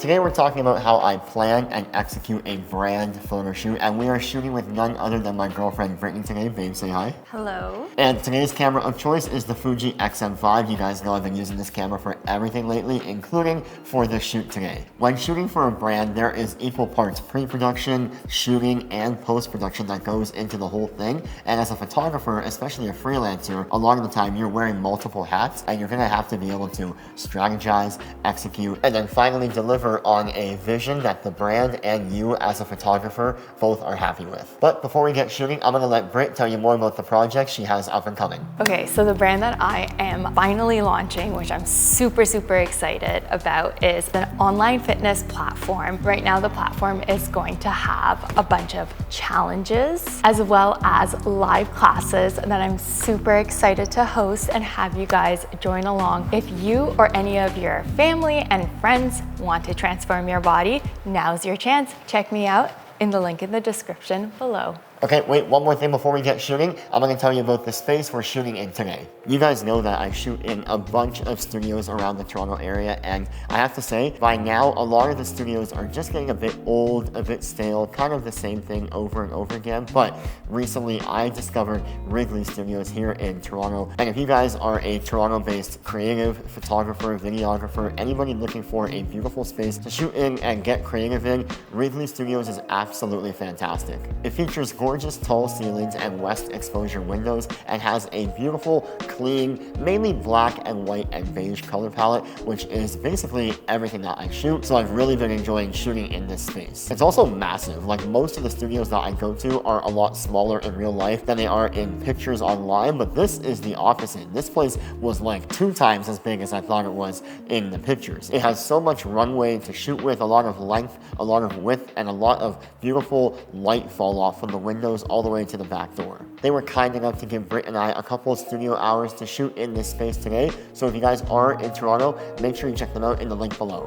Today we're talking about how I plan and execute a brand photo shoot, and we are shooting with none other than my girlfriend Brittany today. Babe, say hi. Hello. And today's camera of choice is the Fuji XM5. You guys know I've been using this camera for everything lately, including for this shoot today. When shooting for a brand, there is equal parts pre-production, shooting, and post-production that goes into the whole thing. And as a photographer, especially a freelancer, a lot of the time you're wearing multiple hats, and you're gonna have to be able to strategize, execute, and then finally deliver on a vision that the brand and you as a photographer both are happy with. But before we get shooting, I'm gonna let Britt tell you more about the project she has up and coming. Okay, so the brand that I am finally launching, which I'm super excited about, is an online fitness platform. Right now, the platform is going to have a bunch of challenges as well as live classes that I'm super excited to host and have you guys join along. If you or any of your family and friends want to transform your body, now's your chance. Check me out in the link in the description below. Okay, wait, one more thing before we get shooting. I'm gonna tell you about the space we're shooting in today. You guys know that I shoot in a bunch of studios around the Toronto area, and I have to say, by now, a lot of the studios are just getting a bit old, a bit stale, kind of the same thing over and over again. But recently, I discovered Wrigley Studios here in Toronto. And if you guys are a Toronto-based creative photographer, videographer, anybody looking for a beautiful space to shoot in and get creative in, Wrigley Studios is absolutely fantastic. It features gorgeous tall ceilings and west exposure windows and has a beautiful, clean, mainly black and white and beige color palette, which is basically everything that I shoot. So I've really been enjoying shooting in this space. It's also massive. Like most of the studios that I go to are a lot smaller in real life than they are in pictures online, but this is the opposite. This place was like 2 times as big as I thought it was in the pictures. It has so much runway to shoot with, a lot of length, a lot of width, and a lot of beautiful light fall off from the windows all the way to the back door. They were kind enough to give Britt and I a couple of studio hours to shoot in this space today, so if you guys are in Toronto, make sure you check them out in the link below.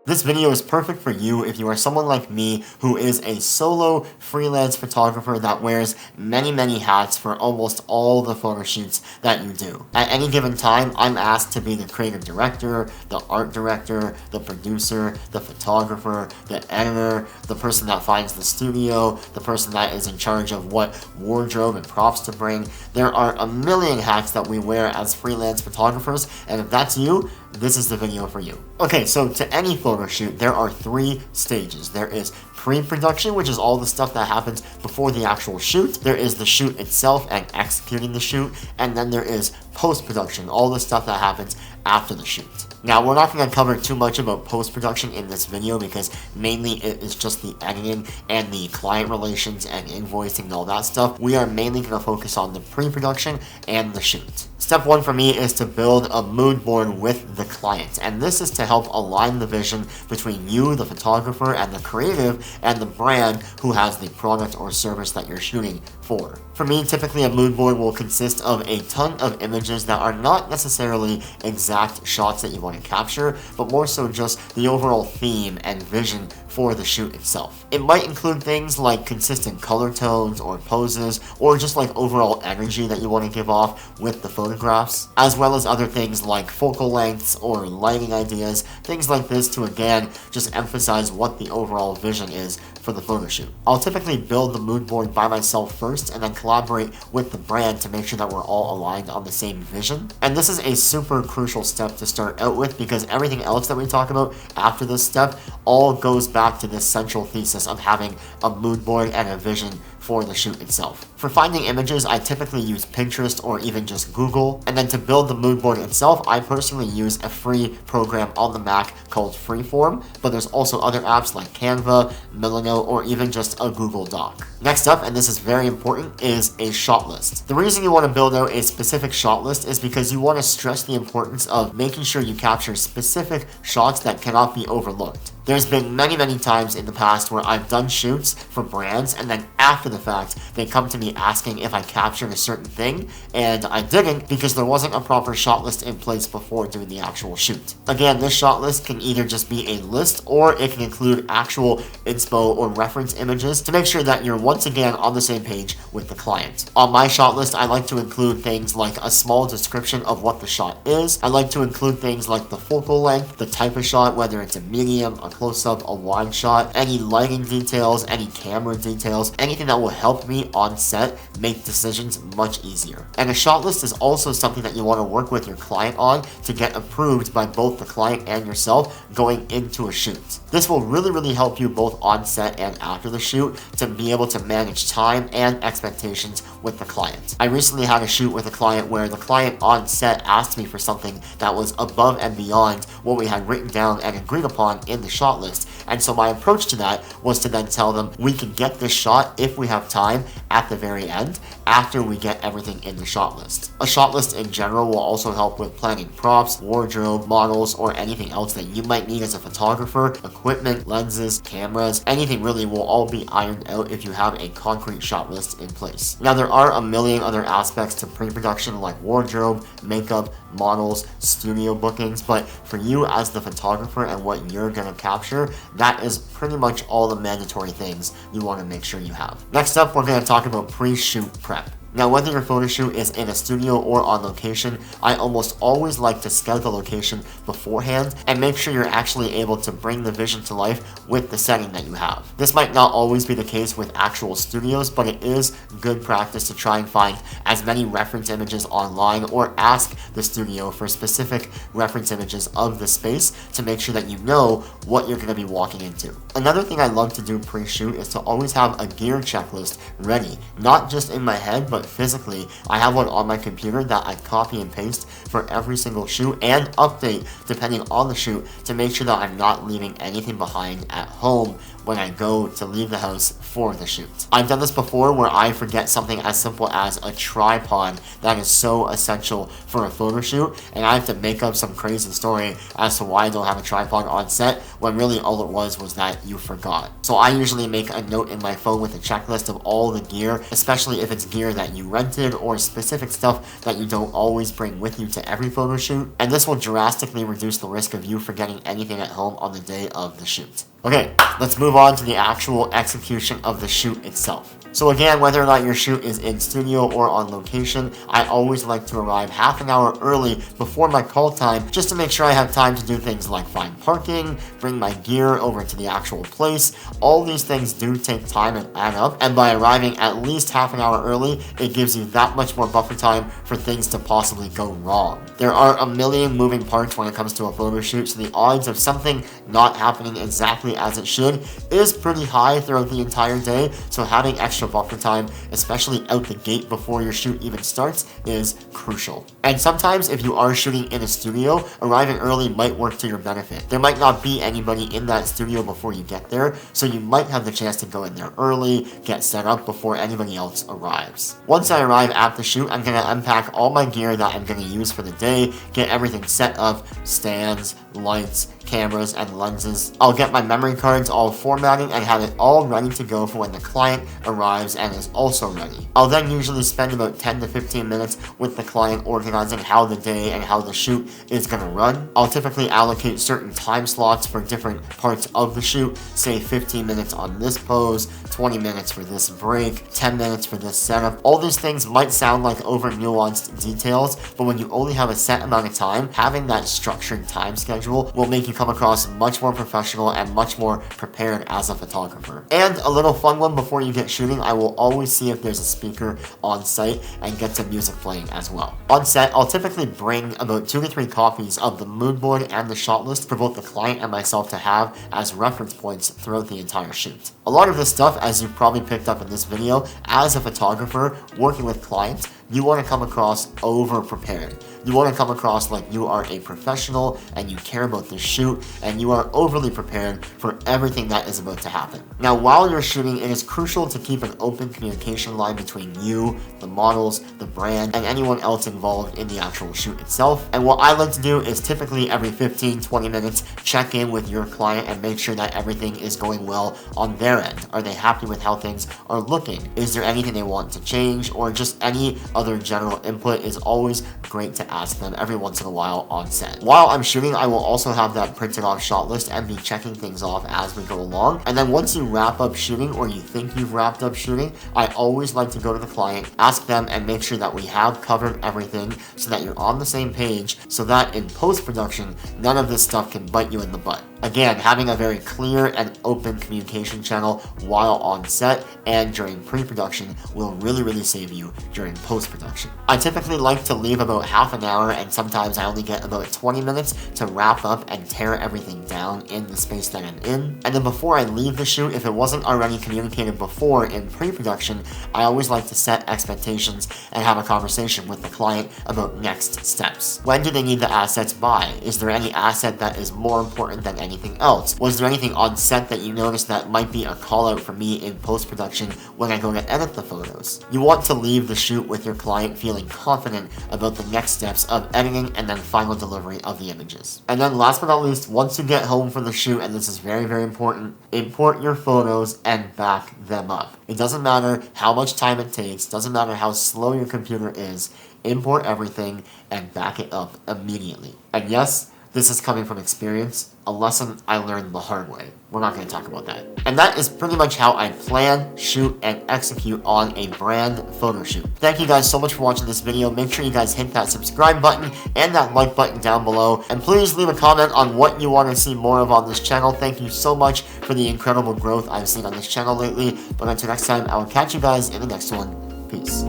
This video is perfect for you if you are someone like me who is a solo freelance photographer that wears many hats for almost all the photo shoots that you do. At any given time, I'm asked to be the creative director, the art director, the producer, the photographer, the editor, the person that finds the studio, the person that is in charge of what wardrobe and props to bring. There are a million hats that we wear as freelance photographers, and if that's you, this is the video for you. Okay, so to any photo shoot, there are 3 stages. There is pre-production, which is all the stuff that happens before the actual shoot. There is the shoot itself and executing the shoot. And then there is post-production, all the stuff that happens after the shoot. Now, we're not going to cover too much about post-production in this video because mainly it is just the editing and the client relations and invoicing and all that stuff. We are mainly going to focus on the pre-production and the shoot. Step 1 for me is to build a mood board with the client, and this is to help align the vision between you, the photographer, and the creative, and the brand who has the product or service that you're shooting for. For me, typically a mood board will consist of a ton of images that are not necessarily exact shots that you want to capture, but more so just the overall theme and vision for the shoot itself. It might include things like consistent color tones or poses, or just like overall energy that you want to give off with the photographs, as well as other things like focal lengths or lighting ideas, things like this to again just emphasize what the overall vision is for the photo shoot. I'll typically build the mood board by myself first and then collaborate with the brand to make sure that we're all aligned on the same vision. And this is a super crucial step to start out with because everything else that we talk about after this step all goes back to this central thesis of having a mood board and a vision for the shoot itself. For finding images, I typically use Pinterest or even just Google, and then to build the mood board itself, I personally use a free program on the Mac called Freeform, but there's also other apps like Canva, Milano, or even just a Google Doc. Next up, and this is very important, is a shot list. The reason you want to build out a specific shot list is because you want to stress the importance of making sure you capture specific shots that cannot be overlooked. There's been many times in the past where I've done shoots for brands, and then after the fact, they come to me asking if I captured a certain thing, and I didn't because there wasn't a proper shot list in place before doing the actual shoot. Again, this shot list can either just be a list, or it can include actual inspo or reference images to make sure that you're once again on the same page with the client. On my shot list, I like to include things like a small description of what the shot is. I like to include things like the focal length, the type of shot, whether it's a medium, a close-up, a wide shot, any lighting details, any camera details, anything that will help me on set make decisions much easier. And a shot list is also something that you want to work with your client on to get approved by both the client and yourself going into a shoot. This will really help you both on set and after the shoot to be able to manage time and expectations with the client. I recently had a shoot with a client where the client on set asked me for something that was above and beyond what we had written down and agreed upon in the shot list. And so my approach to that was to then tell them we can get this shot if we have time at the very end after we get everything in the shot list. A shot list in general will also help with planning props, wardrobe, models, or anything else that you might need as a photographer. Equipment, lenses, cameras, anything really will all be ironed out if you have a concrete shot list in place. Now there are a million other aspects to pre-production like wardrobe, makeup, models, studio bookings, but for you as the photographer and what you're gonna capture, that is pretty much all the mandatory things you want to make sure you have. Next up, we're going to talk about pre-shoot prep. Now, whether your photo shoot is in a studio or on location, I almost always like to scout the location beforehand and make sure you're actually able to bring the vision to life with the setting that you have. This might not always be the case with actual studios, but it is good practice to try and find as many reference images online or ask the studio for specific reference images of the space to make sure that you know what you're going to be walking into. Another thing I love to do pre-shoot is to always have a gear checklist ready, not just in my head, but physically. I have one on my computer that I copy and paste for every single shoot and update depending on the shoot to make sure that I'm not leaving anything behind at home when I go to leave the house for the shoot. I've done this before where I forget something as simple as a tripod that is so essential for a photo shoot, and I have to make up some crazy story as to why I don't have a tripod on set when really all it was that you forgot. So I usually make a note in my phone with a checklist of all the gear, especially if it's gear that you rented or specific stuff that you don't always bring with you to every photo shoot, and this will drastically reduce the risk of you forgetting anything at home on the day of the shoot. Okay, let's move on to the actual execution of the shoot itself. So again, whether or not your shoot is in studio or on location, I always like to arrive half an hour early before my call time just to make sure I have time to do things like find parking, bring my gear over to the actual place. All these things do take time and add up, and by arriving at least half an hour early, it gives you that much more buffer time for things to possibly go wrong. There are a million moving parts when it comes to a photo shoot, so the odds of something not happening exactly as it should is pretty high throughout the entire day, so having extra buffer time, especially out the gate before your shoot even starts, is crucial. And sometimes if you are shooting in a studio, arriving early might work to your benefit. There might not be anybody in that studio before you get there, so you might have the chance to go in there early, get set up before anybody else arrives. Once I arrive at the shoot, I'm going to unpack all my gear that I'm going to use for the day, get everything set up, stands, lights, cameras, and lenses. I'll get my memory cards all formatted and have it all ready to go for when the client arrives and is also ready. I'll then usually spend about 10 to 15 minutes with the client organizing how the day and how the shoot is going to run. I'll typically allocate certain time slots for different parts of the shoot, say 15 minutes on this pose, 20 minutes for this break, 10 minutes for this setup. All these things might sound like over nuanced details, but when you only have a set amount of time, having that structured time schedule will make you come across much more professional and much more prepared as a photographer. And a little fun one before you get shooting, I will always see if there's a speaker on site and get some music playing as well. On set, I'll typically bring about 2 to 3 copies of the mood board and the shot list for both the client and myself to have as reference points throughout the entire shoot. A lot of this stuff, as you've probably picked up in this video, as a photographer working with clients, you want to come across over-prepared. You want to come across like you are a professional and you care about the shoot and you are overly prepared for everything that is about to happen. Now, while you're shooting, it is crucial to keep an open communication line between you, the models, the brand, and anyone else involved in the actual shoot itself. And what I like to do is typically every 15-20 minutes check in with your client and make sure that everything is going well on their end. Are they happy with how things are looking? Is there anything they want to change, or just any other general input is always great to ask them every once in a while on set. While I'm shooting, I will also have that printed off shot list and be checking things off as we go along. And then once you wrap up shooting, or you think you've wrapped up shooting, I always like to go to the client, ask them, and make sure that we have covered everything so that you're on the same page, so that in post-production, none of this stuff can bite you in the butt. Again, having a very clear and open communication channel while on set and during pre-production will really save you during post-production. I typically like to leave about half an hour, and sometimes I only get about 20 minutes to wrap up and tear everything down in the space that I'm in. And then before I leave the shoot, if it wasn't already communicated before in pre-production, I always like to set expectations and have a conversation with the client about next steps. When do they need the assets by? Is there any asset that is more important than anything else? Was there anything on set that you noticed that might be a call out for me in post-production when I go to edit the photos? You want to leave the shoot with your client feeling confident about the next steps of editing and then final delivery of the images. And then last but not least, once you get home from the shoot, and this is very important, import your photos and back them up. It doesn't matter how much time it takes, doesn't matter how slow your computer is, import everything and back it up immediately. And yes, this is coming from experience, a lesson I learned the hard way. We're not going to talk about that. And that is pretty much how I plan, shoot, and execute on a brand photo shoot. Thank you guys so much for watching this video. Make sure you guys hit that subscribe button and that like button down below. And please leave a comment on what you want to see more of on this channel. Thank you so much for the incredible growth I've seen on this channel lately. But until next time, I will catch you guys in the next one. Peace.